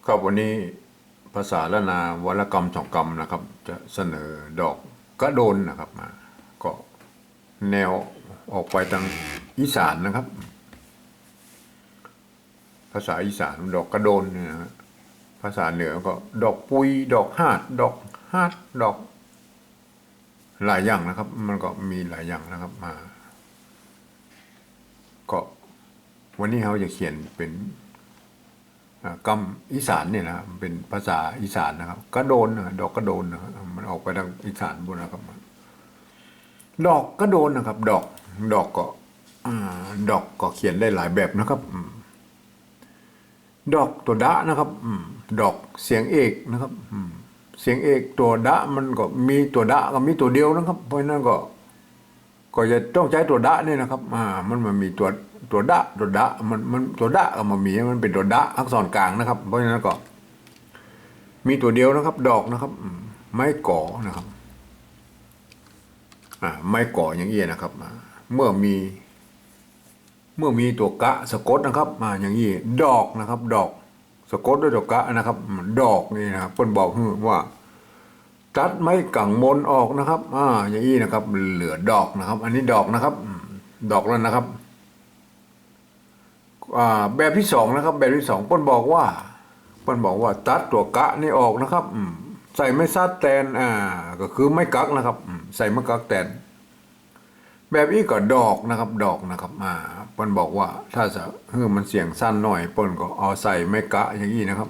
ครับวันนี้ภาษาละนาวรรณกรรมสองกรรมนะครับจะเสนอดอกกระโดนนะครับมาก็แนวออกไปทางอีสานนะครับภาษาอีสานดอกกระโดนเนี่ยนะภาษาเหนือก็ดอกปุยดอกฮาดดอกฮาดดอกหลายอย่างนะครับมันก็มีหลายอย่างนะครับมาก็วันนี้เขาจะเขียนเป็นกำอีสานเนี่ยนะเป็นภาษาอีสานนะครับกระโดนดอกกระโดนนะครับมันออกไปทางอีสานบนนะครับดอกกระโดนนะครับดอกก็ดอกก็เขียนได้หลายแบบนะครับดอกตัวดะนะครับดอกเสียงเอกนะครับเสียงเอกตัวดะมันก็มีตัวดะก็มีตัวเดียวนะครับเพราะฉะนั้นก็จะต้องใช้ตัวดะนี่นะครับมันมีตัวดะมันตัวดะก็มันมีมันเป็นตัวดะอักษรกลางนะครับเพราะฉะนั้นก็มีตัวเดียวนะครับดอกนะครับไม้ก่อนะครับไม้ก่ออย่างนี้นะครับเมื่อมีตัวกะสะกดนะครับอย่างนี้ดอกนะครับดอกสะกดด้วยตัวกะนะครับดอกนี่นะครับเพิ่นบอกว่าตัดไม้กังมนออกนะครับอย่างนี้นะครับเหลือดอกนะครับอันนี้ดอกนะครับดอกแล้วนะครับแบบที่สองนะครับแบบที่สองเพิ่นบอกว่าตัดตัวกะนี่ออกนะครับใส่ไม้ซัดแตนก็คือไม้กักนะครับใส่ไม้กักแตนแบบนี้ก็ดอกนะครับดอกนะครับเปิ้นบอกว่าถ้าจะมันเสียงสั้นหน่อยเปิ้นก็เอาใส่ไม้กะอย่างนี้นะครับ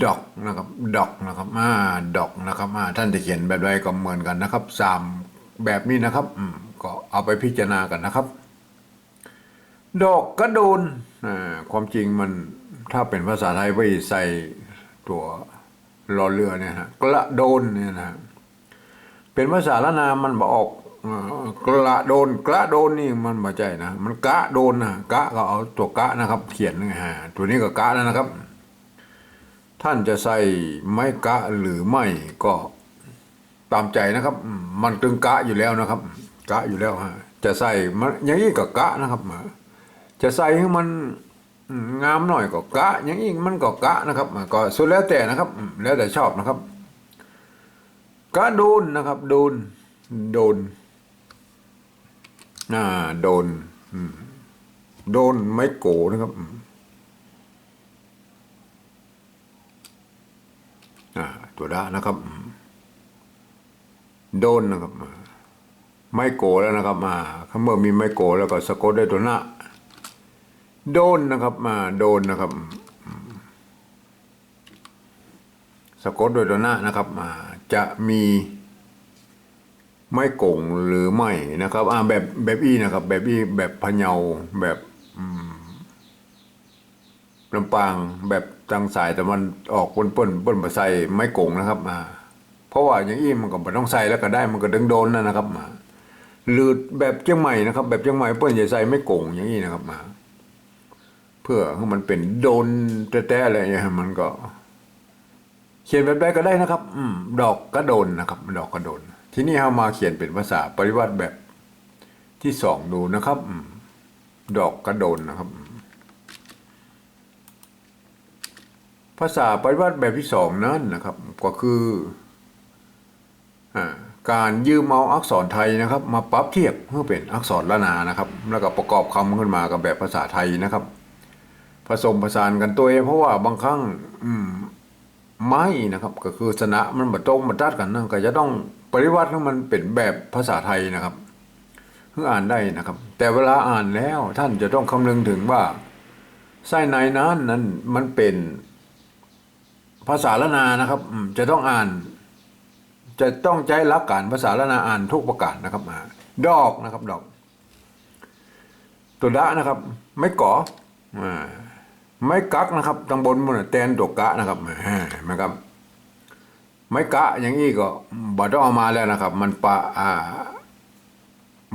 ดอกนะครับดอกนะครับดอกนะครับท่านจะเขียนแบบใดก็เหมือนกันนะครับสามแบบนี้นะครับก็เอาไปพิจารณากันนะครับดอกกระโดนความจริงมันถ้าเป็นภาษาไทยไว้ใส่ตัวรอเรือเนี่ยฮะกระโดนเนี่ยนะเป็นภาษาละนามันบอกออกกระโดนนี่มันบ่ใจนะมันกะโดนนะกะก็เอาตัวกะนะครับเขียนตัวนี้ก็กะแล้วนะครับท่านจะใส่ไม้กะหรือไม่ก็ตามใจนะครับมันตึงกะอยู่แล้วนะครับกะอยู่แล้วจะใส่มันอย่างนี้ก็กะนะครับจะใส่ให้มันงามหน่อยก็กะอย่างนี้มันก็กะนะครับก็สุดแล้วแต่นะครับแล้วแต่ชอบนะครับกะโดนนะครับโดนโดนโดนไม้โกนะครับตัวดะนะครับโดนนะครับไม้โกแล้วนะครับเมื่อมีไม้โกแล้วก็สะกดได้ตัวหน้าโดนนะครับโดนนะครับสะกดโดยตัวหน้านะครับจะมีไม้กงหรือไม่นะครับแบบอีนะครับแบบอีแบบพะเยาแบบลำปางแบบทางสายแต่มันออกเปิ้นมาใส่ไม้กงนะครับเพราะว่าอย่างอีมันก็ไม่ต้องใส่แล้วก็ได้มันก็ดึงโดนนะครับหรือแบบเชียงใหม่นะครับแบบเชียงใหม่เปิ้นจะใส่ไม้กงอย่างนี้นะครับเพื่อให้มันเป็นโดนแต้ๆอะไรอย่างเงี้ยมันก็เขียนแบบใดก็ได้นะครับดอกกระโดนนะครับดอกกระโดนทีนี้เรามาเขียนเป็นภาษาปริวัติแบบที่สองดูนะครับดอกกระโดนนะครับภาษาปริวัติแบบที่สองนั้นนะครับก็คือการยืมเอาอักษรไทยนะครับมาปรับเทียบเพื่อเป็นอักษรละนานะครับแล้วก็ประกอบคำขึ้นมากับแบบภาษาไทยนะครับผสมผสานกันตัวเองเพราะว่าบางครั้งไม้นะครับก็คือสนะมันมาตรงมาตัดกันนะก็จะต้องปริวัติให้มันเป็นแบบภาษาไทยนะครับเพื่ออ่านได้นะครับแต่เวลาอ่านแล้วท่านจะต้องคำนึงถึงว่าไส้ในนั้นมันเป็นภาษาละนานะครับจะต้องอ่านจะต้องใช้หลักการภาษาละนาอ่านทุกประการนะครับดอกนะครับดอกตัวดะนะครับไม่ก่อไม้กักนะครับตางบนมันแตนตัวกะนะครับนะครับไม้กะอย่างนี้ก็บ่ต้องเอามาแล้วนะครับมัน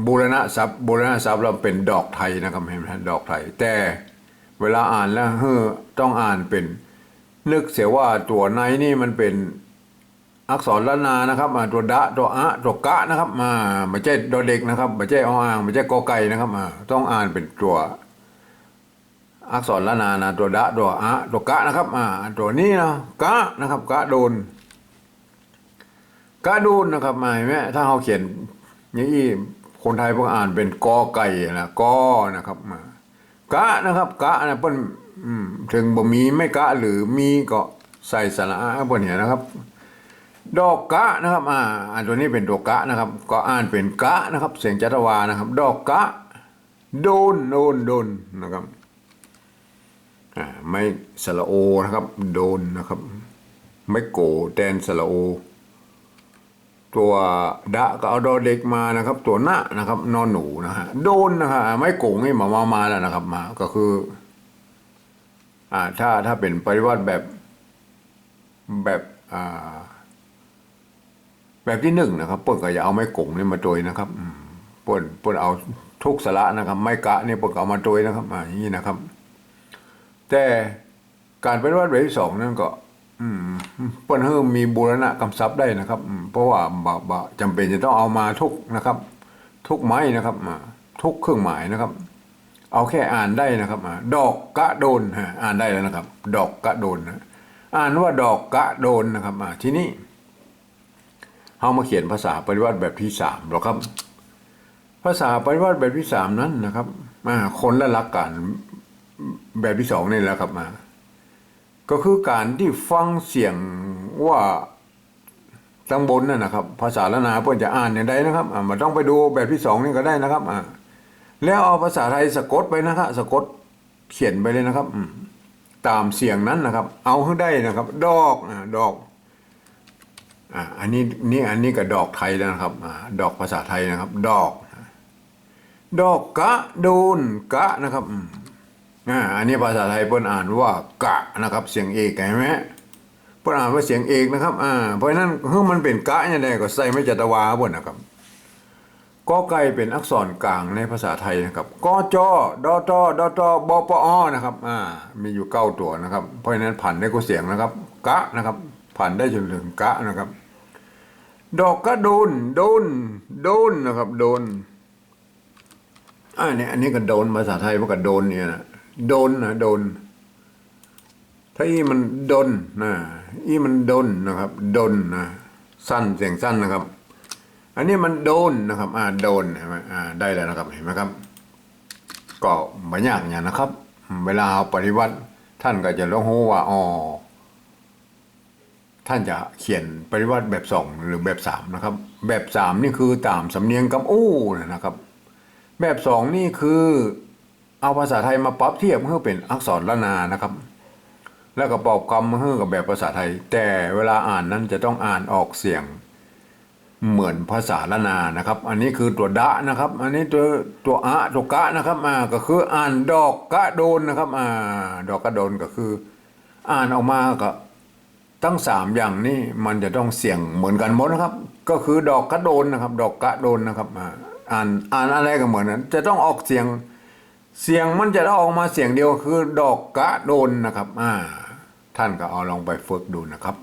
บูรณะศัพท์เราเป็นดอกไทยนะครับเห็นไหมดอกไทยแต่เวลาอ่านแล้วต้องอ่านเป็นนึกเสียว่าตัวในนี่มันเป็นอักษรละนานะครับตัวดะตัวอะตัวกะนะครับไม่ใช่ดอเด็กนะครับไม่ใช่ออ่างไม่ใช่กอไก่นะครับต้องอ่านเป็นตัว อักษรละนานะตัวดะตัวอะตัวกะนะครับตัวนี้นะกะนะครับกะโดนกะโดนนะครับเห็นไหมถ้าเขาเขียนอย่างนี้คนไทยพวกอ่านเป็นกอไก่นะกอนะครับกะนะครับกะนะเปิ้นถึงบ่มีไม่กะหรือมีก็ใส่สระเปิ้นเนี่ยนะครับดอกกะนะครับอันตัวนี้เป็นตัวกะนะครับก็อ่านเป็นกะนะครับเสียงจัตวานะครับดอกกะโดนนะครับไม่สระโอนะครับโดนนะครับไม่โกแทนสระโอตัวดะก็เอาดอเด็กมานะครับตัวหน้านะครับนอนหนูนะฮะโดนนะครับไม่โกงนี่มาแล้วนะครับมาก็คือถ้าเป็นปริวัติแบบแบบที่หนึ่งนะครับเปิ้ลก็อย่าเอาไม้กงนี่มาโดยนะครับเปิ้ลเอาทุกสระนะครับไม้กะนี่เปิ้ลเอามาโดยนะครับอย่างนี้นะครับแต่การปฏิวัติแบบที่สองนั่นก็เปิ้ลเพิ่มมีบูรณะกำซับได้นะครับเพราะว่าจำเป็นจะต้องเอามาทุกนะครับทุกไม้นะครับทุกเครื่องหมายนะครับเอาแค่อ่านได้นะครับดอกกะโดนอ่านได้แล้วนะครับดอกกะโดนนะอ่านว่าดอกกะโดนนะครับทีนี้เอามาเขียนภาษาปฏิวัติแบบที่สามหรอครับภาษาปฏิวัติแบบที่สามนั้นนะครับคนละหลักการแบบที่สองนี่แหละครับก็คือการที่ฟังเสียงว่าตั้งบนนั่นนะครับภาษาละนาเพื่อนจะอ่านอย่างใดนะครับมันต้องไปดูแบบที่สองนี่ก็ได้นะครับแล้วเอาภาษาไทยสะกดไปนะครับสะกดเขียนไปเลยนะครับตามเสียงนั้นนะครับเอาให้ได้นะครับดอกดอกอันนี้ก็ดอกไทยแล้วนะครับดอกภาษาไทยนะครับดอกกะโดนกะนะครับอันนี้ภาษาไทยเปิ้นอ่านว่ากะนะครับเสียงเอกเห็นไหมเปิ้นอ่านว่าเสียงเอกนะครับเพราะฉะนั้นเมื่อมันเป็นกะอย่างไรก็ใส่ไม่จัตวาเปิ้นนะครับกอไก่เป็นอักษรกลางในภาษาไทยนะครับกอจอดอตอดอปอนะครับมีอยู่9ตัวนะครับเพราะฉะนั้นผันได้ก็เสียงนะครับกะนะครับผันได้จนถึงกะนะครับดอกกะโดนนะครับโดนอันนี้ก็โดนภาษาไทยมันก็โดนเนี่ยนะโดนถ้ามันดนมันดนนะครับดนสั้นเสียงสั้นนะครับอันนี้มันโดนนะครับโดนเห็นไหมได้แล้วนะครับเห็นไหมครับก็ไม่ยากอย่างนะครับเวลาเอาปฏิวัติท่านก็จะรู้ว่าท่านจะเขียนปฏิวัติแบบสองหรือแบบสามนะครับแบบสามนี่คือตามสำเนียงกับนะครับแบบสองนี่คือเอาภาษาไทยมาปรับเทียบเพื่อเป็นอักษรละนานะครับแล้วก็ประกอบกรรมเพื่อกับแบบภาษาไทยแต่เวลาอ่านนั้นจะต้องอ่านออกเสียงเหมือนภาษาละนานะครับอันนี้คือตัวดะนะครับอันนี้ตัวอะตัวกะนะครับก็คืออ่านดอกกะโดนนะครับดอกกะโดนก็คืออ่านออกมาก็ทั้ง3อย่างนี้มันจะต้องเสียงเหมือนกันหมดนะครับก็คือดอกกะโดนนะครับดอกกะโดนนะครับอ่านอะไรก็เหมือนนั้นจะต้องออกเสียงมันจะต้องออกมาเสียงเดียวคือดอกกะโดนนะครับท่านก็เอาลองไปฝึกดูนะครับ